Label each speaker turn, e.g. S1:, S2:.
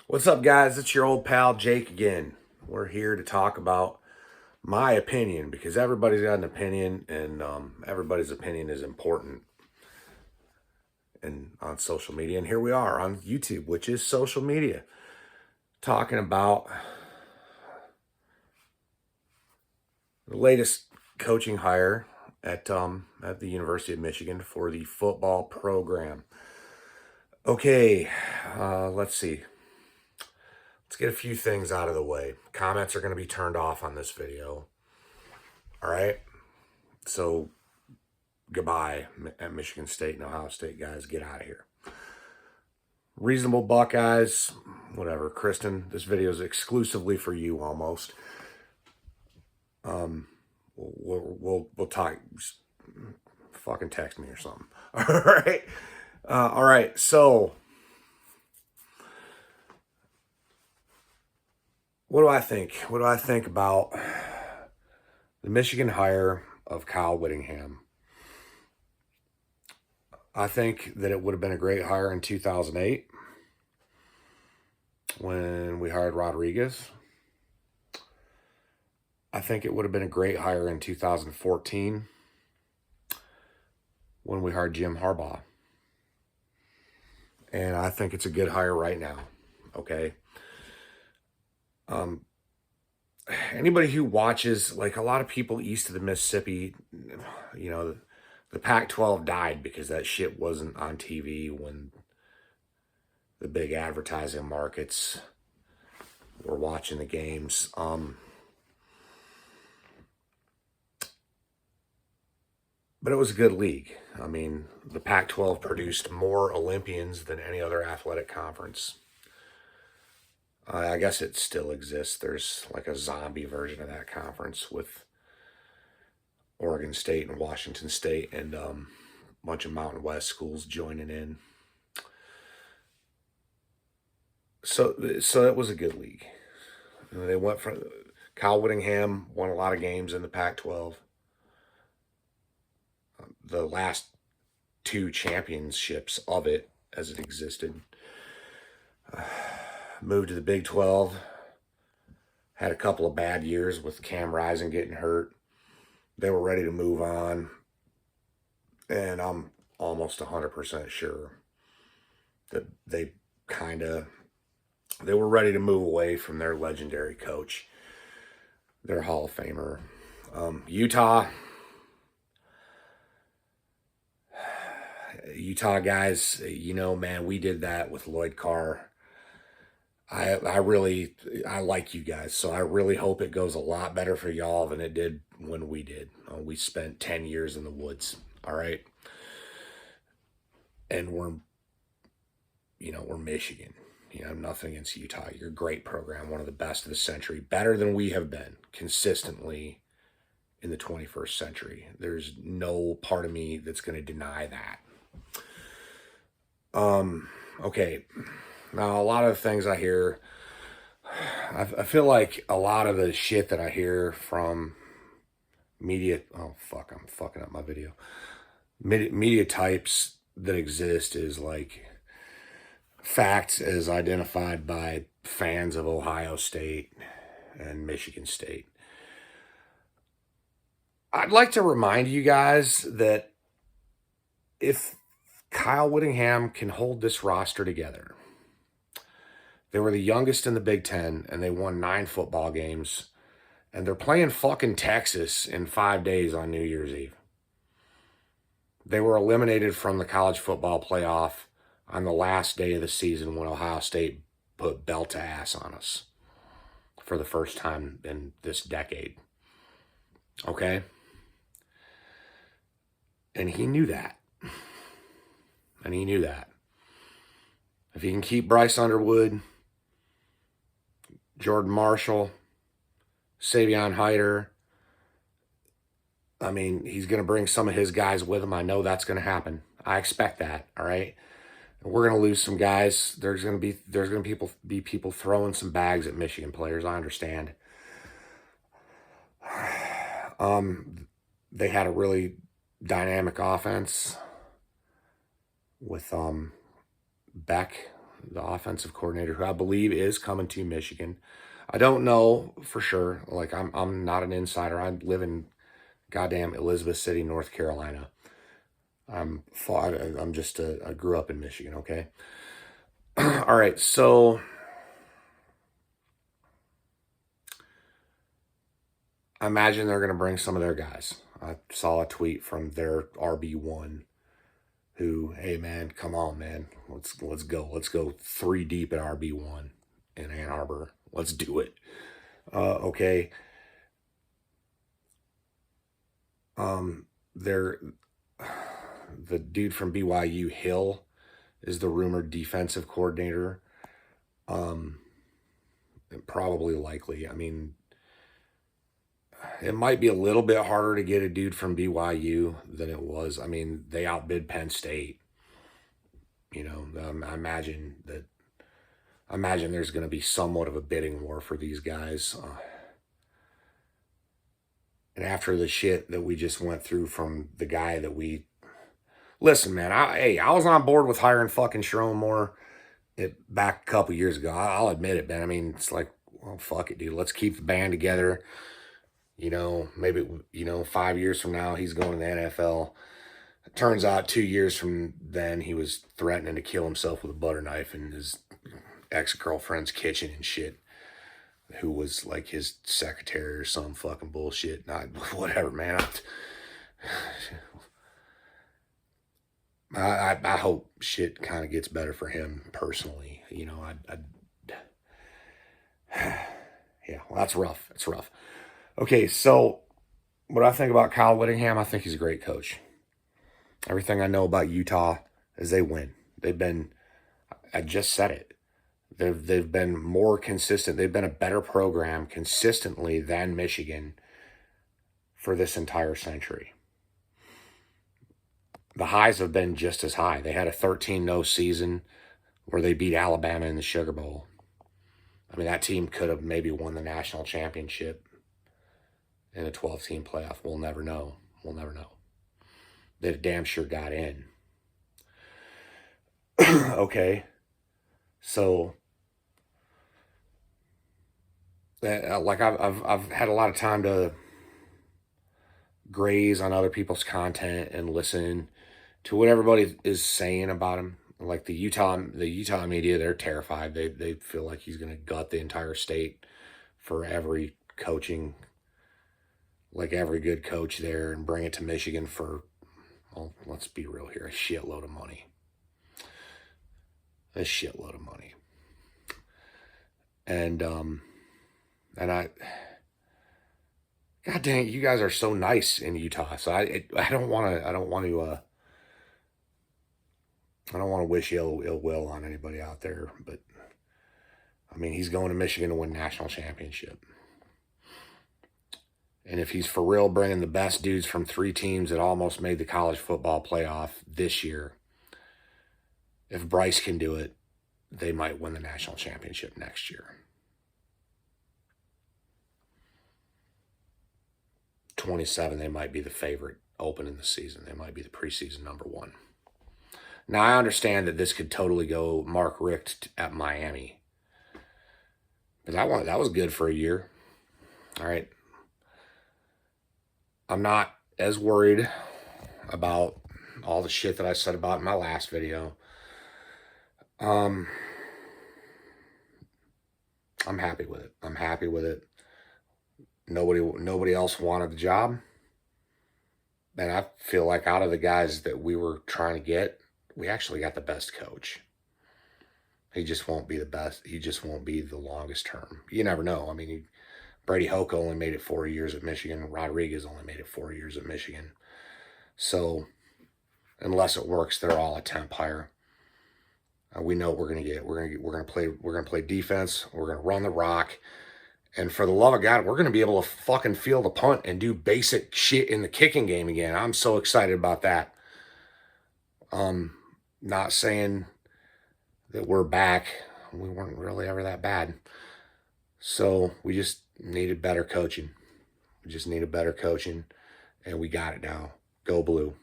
S1: What's up, guys? It's your old pal Jake again. We're here to talk about my opinion because everybody's got an opinion, and everybody's opinion is important. And on social media, and here we are on YouTube, which is social media, talking about the latest coaching hire at the University of Michigan for the football program. Okay, let's see. Let's get a few things out of the way. Comments are going to be turned off on this video. All right. So goodbye at Michigan State and Ohio State, guys. Get out of here. Reasonable Buckeyes, whatever. Kristen, this video is exclusively for you almost. We'll talk. Just fucking text me or something. All right. So what do I think? What do I think about the Michigan hire of Kyle Whittingham? I think that it would have been a great hire in 2008 when we hired Rodriguez. I think it would have been a great hire in 2014 when we hired Jim Harbaugh. And I think it's a good hire right now. Okay. Anybody who watches, like a lot of people east of the Mississippi, you know, the Pac-12 died because that shit wasn't on TV when the big advertising markets were watching the games. But it was a good league. I mean, the Pac-12 produced more Olympians than any other athletic conference. I guess it still exists. There's like a zombie version of that conference with Oregon State and Washington State and a bunch of Mountain West schools joining in. So it was a good league. They went from Kyle Whittingham won a lot of games in the Pac-12. The last two championships of it as it existed. Moved to the Big 12. Had a couple of bad years with Cam Rising getting hurt. They were ready to move on. And I'm almost 100% sure that they were ready to move away from their legendary coach, their Hall of Famer. Utah guys, you know, man, we did that with Lloyd Carr. I like you guys, so I really hope it goes a lot better for y'all than it did when we did. We spent 10 years in the woods, all right? And we're Michigan. You know, nothing against Utah. You're a great program, one of the best of the century, better than we have been consistently in the 21st century. There's no part of me that's going to deny that. Okay. Now, a lot of the things I hear, I feel like a lot of the shit that I hear from media, oh, fuck, I'm fucking up my video. Media types that exist is like facts as identified by fans of Ohio State and Michigan State. I'd like to remind you guys that if Kyle Whittingham can hold this roster together, they were the youngest in the Big Ten, and they won 9 football games. And they're playing fucking Texas in 5 days on New Year's Eve. They were eliminated from the college football playoff on the last day of the season when Ohio State put belt to ass on us for the first time in this decade. Okay? And he knew that. And he knew that. If he can keep Bryce Underwood, Jordan Marshall, Savion Hyder, I mean, he's going to bring some of his guys with him. I know that's going to happen. I expect that, all right? And we're going to lose some guys. There's going to be people throwing some bags at Michigan players. I understand. They had a really dynamic offense with Beck, the offensive coordinator, who I believe is coming to Michigan. I don't know for sure. Like I'm not an insider. I live in goddamn Elizabeth City, North Carolina. I'm just I grew up in Michigan. Okay. All right. So I imagine they're going to bring some of their guys. I saw a tweet from their RB1 who, hey man, come on, man. Let's go. Let's go 3 deep at RB1 in Ann Arbor. Let's do it. Okay. They're the dude from BYU, Hill, is the rumored defensive coordinator. Probably likely. I mean, it might be a little bit harder to get a dude from BYU than it was. I mean, they outbid Penn State. You know, I imagine there's going to be somewhat of a bidding war for these guys. And after the shit that we just went through from the guy that we listen, man, I was on board with hiring fucking Sharon Moore back a couple years ago. I'll admit it, man. I mean, it's like, well, fuck it, dude. Let's keep the band together. You know, maybe, 5 years from now, he's going to the NFL. It turns out 2 years from then, he was threatening to kill himself with a butter knife in his ex-girlfriend's kitchen and shit, who was like his secretary or some fucking bullshit. Not whatever, man. I hope shit kind of gets better for him personally. You know, yeah, well, that's rough. It's rough. Okay, so what I think about Kyle Whittingham, I think he's a great coach. Everything I know about Utah is they win. I just said it. They've been more consistent. They've been a better program consistently than Michigan for this entire century. The highs have been just as high. They had a 13-0 season where they beat Alabama in the Sugar Bowl. I mean, that team could have maybe won the national championship in a 12-team playoff. We'll never know. We'll never know. They damn sure got in. Okay. So, like I've had a lot of time to graze on other people's content and listen to what everybody is saying about him. Like the Utah media, they're terrified. They feel like he's going to gut the entire state for every coaching, like every good coach there, and bring it to Michigan for, well, let's be real here, a shitload of money. A shitload of money. And I, God dang it, you guys are so nice in Utah. So I don't want to wish ill will on anybody out there, but I mean, he's going to Michigan to win national championship. And if he's for real bringing the best dudes from 3 teams that almost made the college football playoff this year, if Bryce can do it, they might win the national championship next year. 27, they might be the favorite opening the season. They might be the preseason number 1. Now, I understand that this could totally go Mark Richt at Miami. But that was good for a year. All right. I'm not as worried about all the shit that I said about in my last video. I'm happy with it. I'm happy with it. Nobody else wanted the job. And I feel like out of the guys that we were trying to get, we actually got the best coach. He just won't be the best. He just won't be the longest term. You never know. I mean, Brady Hoke only made it 4 years at Michigan. Rodriguez only made it 4 years at Michigan. So unless it works, they're all a temp hire. We know what we're gonna get. We're gonna play defense. We're gonna run the rock. And for the love of God, we're going to be able to fucking field a punt and do basic shit in the kicking game again. I'm so excited about that. Not saying that we're back. We weren't really ever that bad. So we just needed better coaching. We just needed better coaching, and we got it now. Go Blue.